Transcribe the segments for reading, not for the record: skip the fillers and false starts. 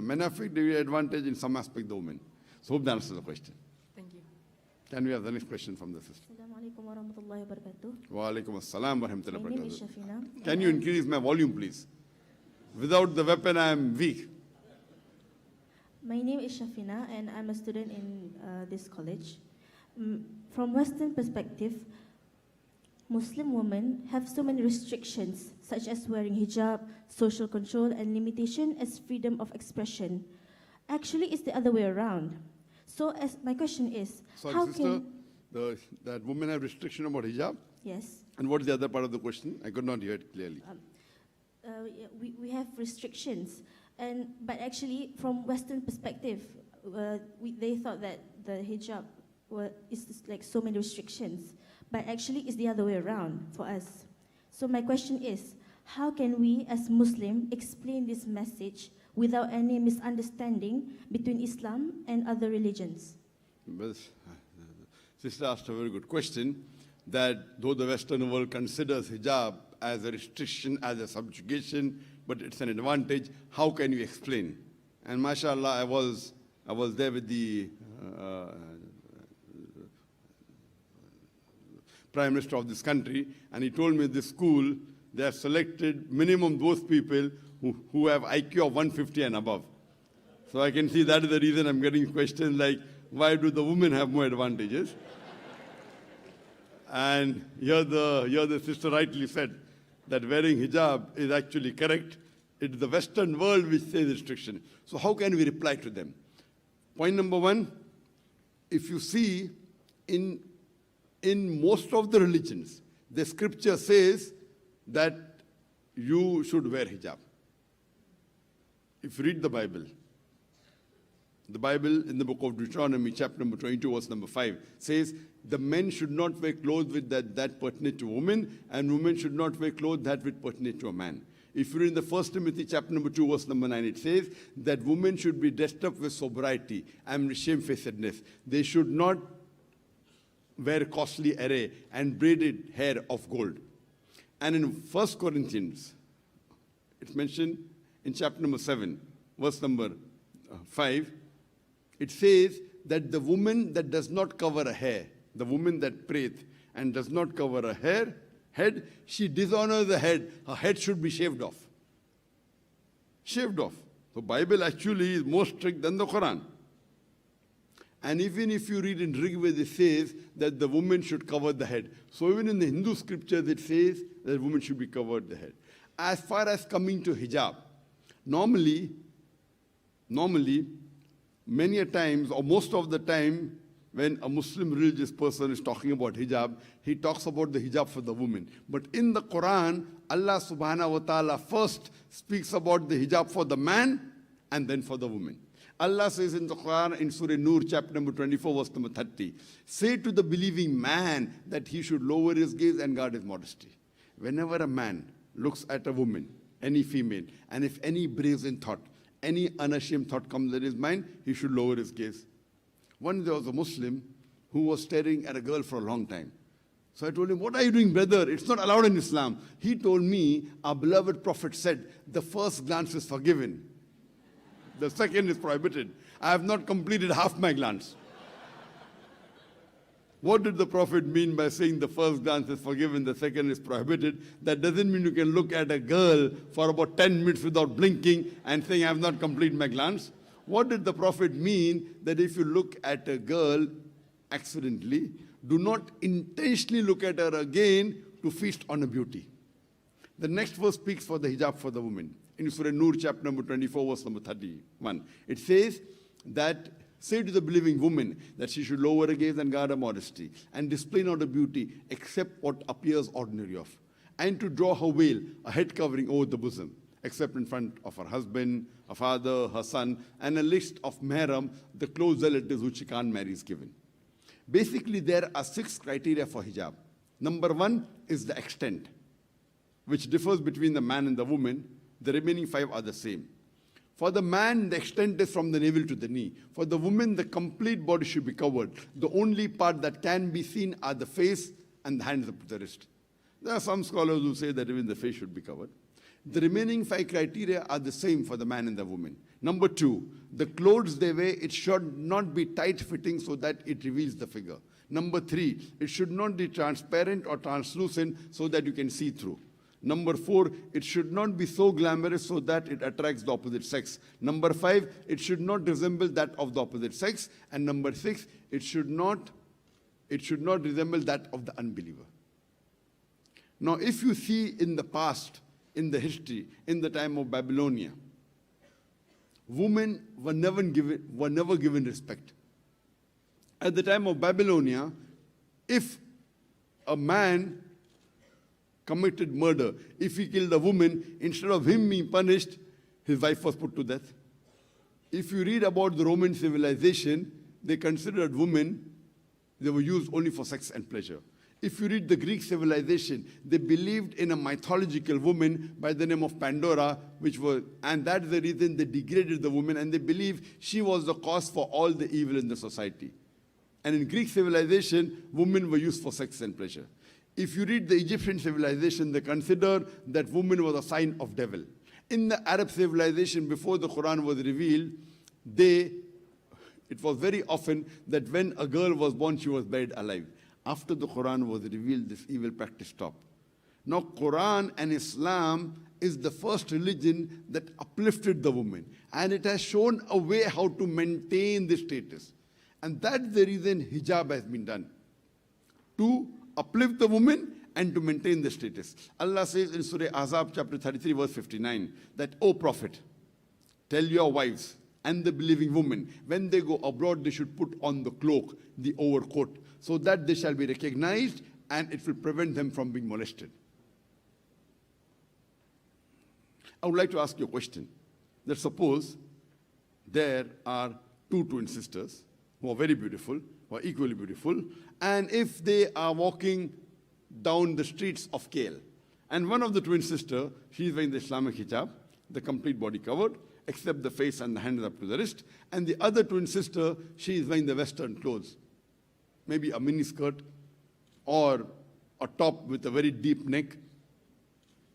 men have the advantage, in some aspect the women. So hope that answers the question. Thank you. Can we have the next question from the sister? Assalamu alaikum wa rahmatullahi wa barakatuh. Wa alaikum assalam wa rahmatullahi wa My name is barakatuh. Shafina. Can you increase my volume, please? Without the weapon, I am weak. My name is Shafina, and I'm a student in this college. From Western perspective, Muslim women have so many restrictions, such as wearing hijab, social control, and limitation as freedom of expression. Actually, it's the other way around. So, as my question is, Sorry, how sister, can that women have restriction about hijab? yes, And what is the other part of the question? I could not hear it clearly. yeah, we have restrictions, but actually, from Western perspective, they thought that the hijab is like so many restrictions, but actually, it's the other way around for us. So my question is, how can we, as Muslim, explain this message without any misunderstanding between Islam and other religions? Well, sister asked a very good question, that though the Western world considers hijab as a restriction, as a subjugation, but it's an advantage, how can you explain? And mashallah, I was there with the Prime Minister of this country, and he told me this school, they have selected minimum those people who have IQ of 150 and above. So I can see that is the reason I'm getting questions like, why do the women have more advantages? And here the sister rightly said that wearing hijab is actually correct. It's the Western world which says restriction. So how can we reply to them? Point number one, if you see in most of the religions, the scripture says that you should wear hijab. If you read the Bible in the book of Deuteronomy, chapter number 22, verse number 5, says, the men should not wear clothes with that pertinent to women, and women should not wear clothes that which pertinent to a man. If you read in the 1 Timothy, chapter number 2, verse number 9, it says that women should be dressed up with sobriety and shamefacedness. They should not wear costly array and braided hair of gold. And in 1 Corinthians, it's mentioned in chapter number 7, verse number 5, it says that the woman that does not cover her hair, the woman that prayeth and does not cover her head, she dishonors the head. Her head should be shaved off. Shaved off. So Bible actually is more strict than the Quran. And even if you read in Rig Veda, it says that the woman should cover the head. So even in the Hindu scriptures, it says that women should be covered the head. As far as coming to hijab, normally, many a times, or most of the time, when a Muslim religious person is talking about hijab, he talks about the hijab for the woman. But in the Quran, Allah subhanahu wa ta'ala first speaks about the hijab for the man and then for the woman. Allah says in the Quran, in Surah Nur, chapter number 24, verse number 30, say to the believing man that he should lower his gaze and guard his modesty. Whenever a man looks at a woman, any female, and if any brazen thought, any unashamed thought comes in his mind, he should lower his gaze. Once there was a Muslim who was staring at a girl for a long time. So I told him, what are you doing, brother? It's not allowed in Islam. He told me, our beloved Prophet said, the first glance is forgiven. The second is prohibited. I have not completed half my glance. What did the Prophet mean by saying the first glance is forgiven, the second is prohibited? That doesn't mean you can look at a girl for about 10 minutes without blinking and saying, I have not completed my glance. What did the Prophet mean? That if you look at a girl accidentally, do not intentionally look at her again to feast on her beauty. The next verse speaks for the hijab for the woman. In Surah Nur, chapter number 24, verse number 31. It says that, say to the believing woman that she should lower her gaze and guard her modesty and display not her beauty except what appears ordinary of, and to draw her veil, a head covering over the bosom, except in front of her husband, her father, her son, and a list of mahram, the close relatives which she can't marry is given. Basically, there are 6 criteria for hijab. Number 1 is the extent, which differs between the man and the woman. The remaining 5 are the same. For the man, the extent is from the navel to the knee. For the woman, the complete body should be covered. The only part that can be seen are the face and the hands up to the wrist. There are some scholars who say that even the face should be covered. The remaining 5 criteria are the same for the man and the woman. Number 2, the clothes they wear, it should not be tight-fitting so that it reveals the figure. Number 3, it should not be transparent or translucent so that you can see through. Number 4, it should not be so glamorous so that it attracts the opposite sex. Number 5, it should not resemble that of the opposite sex. And number 6, it should not resemble that of the unbeliever. Now, if you see in the past, in the history, in the time of Babylonia, women were never given respect. At the time of Babylonia, if a man committed murder, if he killed a woman, instead of him being punished, his wife was put to death. If you read about the Roman civilization, they considered women, they were used only for sex and pleasure. If you read the Greek civilization, they believed in a mythological woman by the name of Pandora, and that's the reason they degraded the woman, and they believed she was the cause for all the evil in the society. And in Greek civilization, women were used for sex and pleasure. If you read the Egyptian civilization, they consider that woman was a sign of devil. In the Arab civilization, before the Quran was revealed, it was very often that when a girl was born, she was buried alive. After the Quran was revealed, this evil practice stopped. Now, Quran and Islam is the first religion that uplifted the woman, and it has shown a way how to maintain the status. And that's the reason hijab has been done, to uplift the woman and to maintain the status. Allah says in Surah Ahzab chapter 33 verse 59 that, O Prophet, tell your wives and the believing women, when they go abroad, they should put on the cloak, the overcoat, so that they shall be recognized and it will prevent them from being molested. I would like to ask you a question. That suppose there are 2 twin sisters who are very beautiful, who are equally beautiful, and if they are walking down the streets of Kale, and one of the twin sisters, she is wearing the Islamic hijab, the complete body covered, except the face and the hands up to the wrist, and the other twin sister, she is wearing the Western clothes, maybe a mini skirt or a top with a very deep neck.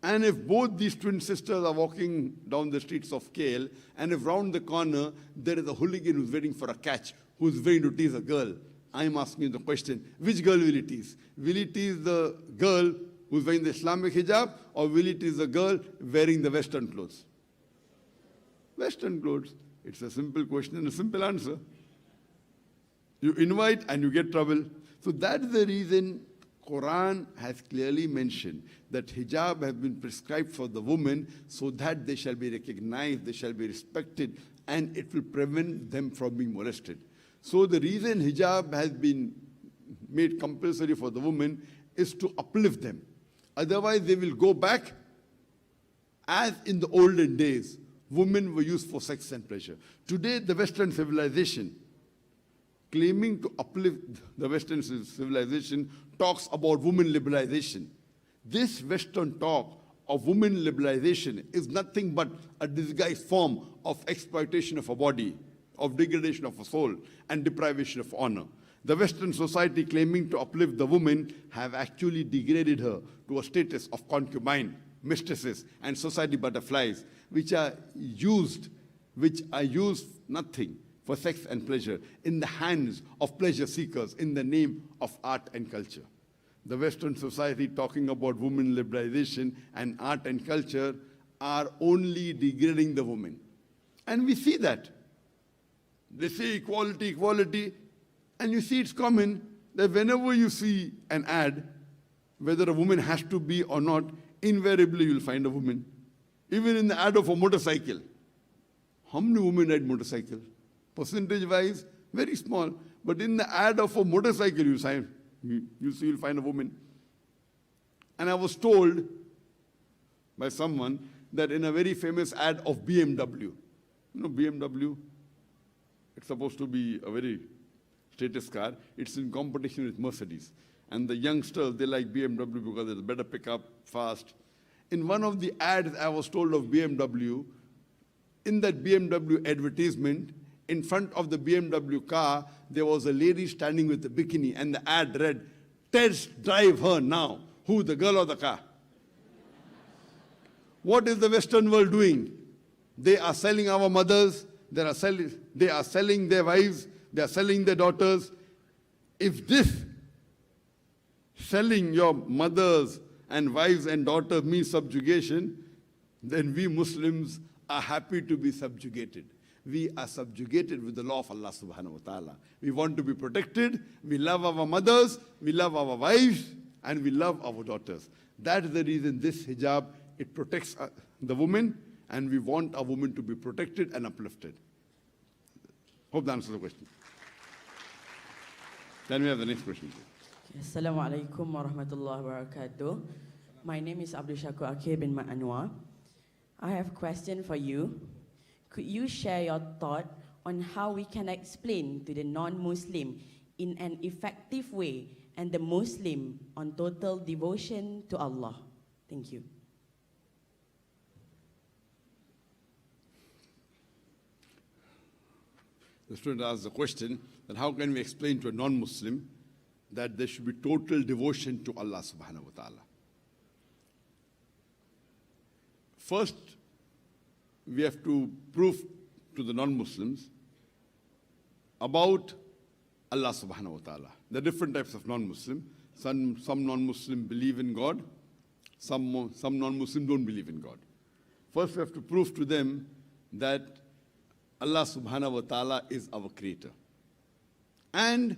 And if both these twin sisters are walking down the streets of Kale, and if round the corner there is a hooligan who's waiting for a catch, who's waiting to tease a girl, I'm asking you the question, which girl will he tease? Will he tease the girl who's wearing the Islamic hijab, or will he tease the girl wearing the Western clothes? Western clothes. It's a simple question and a simple answer. You invite and you get trouble. So that's the reason Quran has clearly mentioned that hijab has been prescribed for the woman so that they shall be recognized, they shall be respected, and it will prevent them from being molested. So the reason hijab has been made compulsory for the woman is to uplift them. Otherwise, they will go back as in the olden days. Women were used for sex and pleasure. Today, the Western civilization, claiming to uplift the Western civilization, talks about women liberalization. This Western talk of women liberalization is nothing but a disguised form of exploitation of a body, of degradation of a soul, and deprivation of honor. The Western society, claiming to uplift the woman, have actually degraded her to a status of concubine, mistresses, and society butterflies, which are used nothing for sex and pleasure, in the hands of pleasure seekers in the name of art and culture. The Western society talking about women liberalization and art and culture are only degrading the woman. And we see that. They say equality, equality, and you see it's common that whenever you see an ad, whether a woman has to be or not, invariably you'll find a woman. Even in the ad of a motorcycle. How many women ride motorcycle? Percentage-wise, very small. But in the ad of a motorcycle, you'll find a woman. And I was told by someone that in a very famous ad of BMW, you know BMW, it's supposed to be a very status car. It's in competition with Mercedes. And the youngsters, they like BMW because it's better pickup, fast. In one of the ads I was told of BMW, in that BMW advertisement, in front of the BMW car, there was a lady standing with a bikini, and the ad read, "Test drive her now." Who, the girl or the car? What is the Western world doing? They are selling our mothers, they are selling their wives, they are selling their daughters. If this selling your mothers and wives and daughters means subjugation, then we Muslims are happy to be subjugated. We are subjugated with the law of Allah subhanahu wa ta'ala. We want to be protected. We love our mothers, we love our wives, and we love our daughters. That is the reason this hijab, it protects the woman, and we want a woman to be protected and uplifted. Hope that answers the question. Then we have the next question. Assalamu alaikum wa rahmatullahi wa barakatuh. My name is Abdul Shakur Akir bin Ma'anwar. I have a question for you. Could you share your thought on how we can explain to the non-Muslim in an effective way and the Muslim on total devotion to Allah? Thank you. The student asked the question that how can we explain to a non-Muslim that there should be total devotion to Allah subhanahu wa ta'ala. First, we have to prove to the non-Muslims about Allah subhanahu wa ta'ala. There are different types of non-Muslim. Some non-Muslim believe in God. Some non-Muslim don't believe in God. First, we have to prove to them that Allah subhanahu wa ta'ala is our creator. And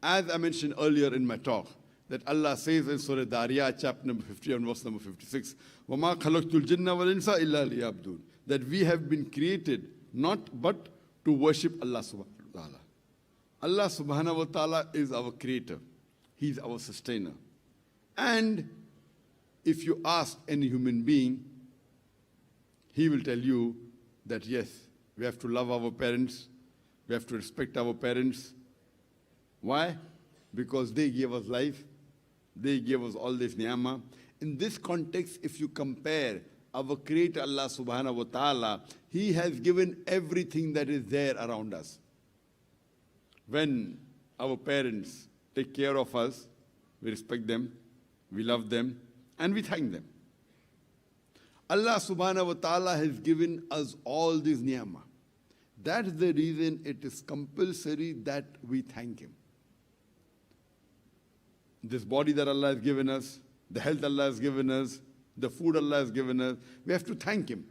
as I mentioned earlier in my talk, that Allah says in Surah Dariyat, chapter number 50 and verse number 56, وَمَا خَلَقْتُ الْجِنَّ وَالْإِنسَ إِلَّا لِيَعْبُدُونَ, that we have been created not but to worship Allah subhanahu wa ta'ala. Allah subhanahu wa ta'ala is our creator. He is our sustainer. And if you ask any human being, he will tell you that yes, we have to love our parents, we have to respect our parents. Why? Because they gave us life, they gave us all this ni'mah. In this context, if you compare our Creator Allah subhanahu wa ta'ala, He has given everything that is there around us. When our parents take care of us, we respect them, we love them, and we thank them. Allah subhanahu wa ta'ala has given us all this ni'mah. That's the reason it is compulsory that we thank Him. This body that Allah has given us, the health Allah has given us, the food Allah has given us, we have to thank Him.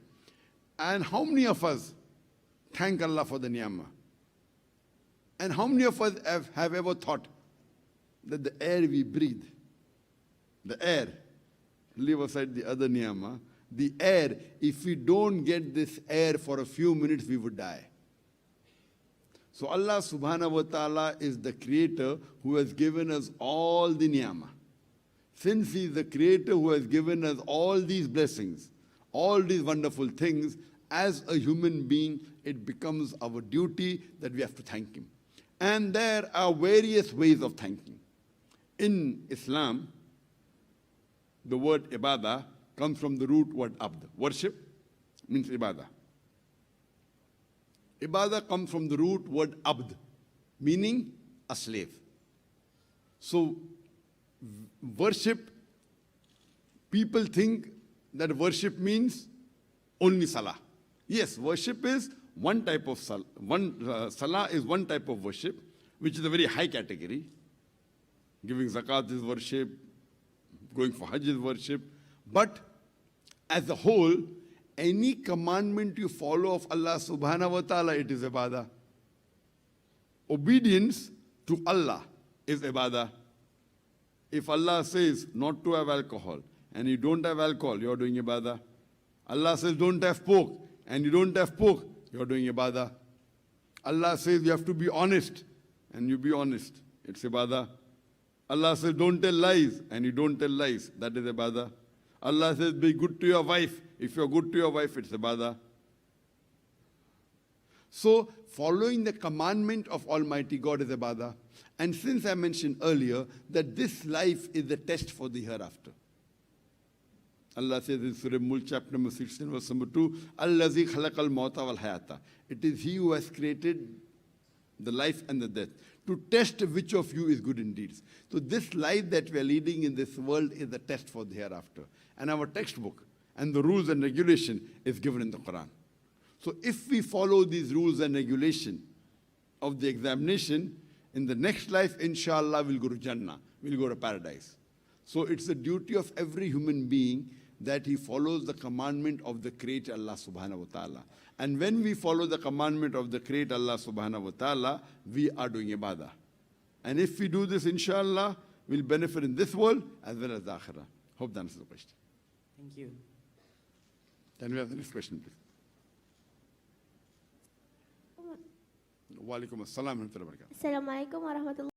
And how many of us thank Allah for the ni'mah? And how many of us have ever thought that the air we breathe, the air, leave aside the other ni'mah, the air, if we don't get this air for a few minutes, we would die. So Allah subhanahu wa ta'ala is the creator who has given us all the ni'mah. Since He is the creator who has given us all these blessings, all these wonderful things, as a human being, it becomes our duty that we have to thank Him. And there are various ways of thanking. In Islam, the word ibadah comes from the root word abd. Worship means ibadah. Ibadah comes from the root word abd, meaning a slave. So, worship, people think that worship means only salah. Yes, worship is one type of salah. Salah is one type of worship, which is a very high category. Giving zakat is worship, going for hajj is worship. But as a whole, any commandment you follow of Allah subhanahu wa ta'ala, it is ibadah. Obedience to Allah is ibadah. If Allah says not to have alcohol, and you don't have alcohol, you are doing ibadah. Allah says don't have pork, and you don't have pork, you are doing ibadah. Allah says you have to be honest, and you be honest, it's ibadah. Allah says don't tell lies, and you don't tell lies, that is ibadah. Allah says be good to your wife. If you are good to your wife, it's ibadah. So, following the commandment of Almighty God is ibadah. And since I mentioned earlier that this life is the test for the hereafter. Allah says in Surah Mulk, chapter number 16, verse number 2, Allazi khalaqal mauta wal hayata. It is He who has created the life and the death, to test which of you is good in deeds. So this life that we are leading in this world is the test for the hereafter. And our textbook And the rules and regulation is given in the Quran. So if we follow these rules and regulation of the examination, in the next life, inshallah, we'll go to Jannah, we'll go to paradise. So it's the duty of every human being that he follows the commandment of the Creator Allah subhanahu wa ta'ala. And when we follow the commandment of the Creator Allah subhanahu wa ta'ala, we are doing ibadah. And if we do this, inshallah, we'll benefit in this world as well as the akhirah. Hope that answers the question. Thank you. Can we have the next question, please? Wa alaikum assalam wa rahmatullahi wa barakatuh. Assalamualaikum warahmatullahi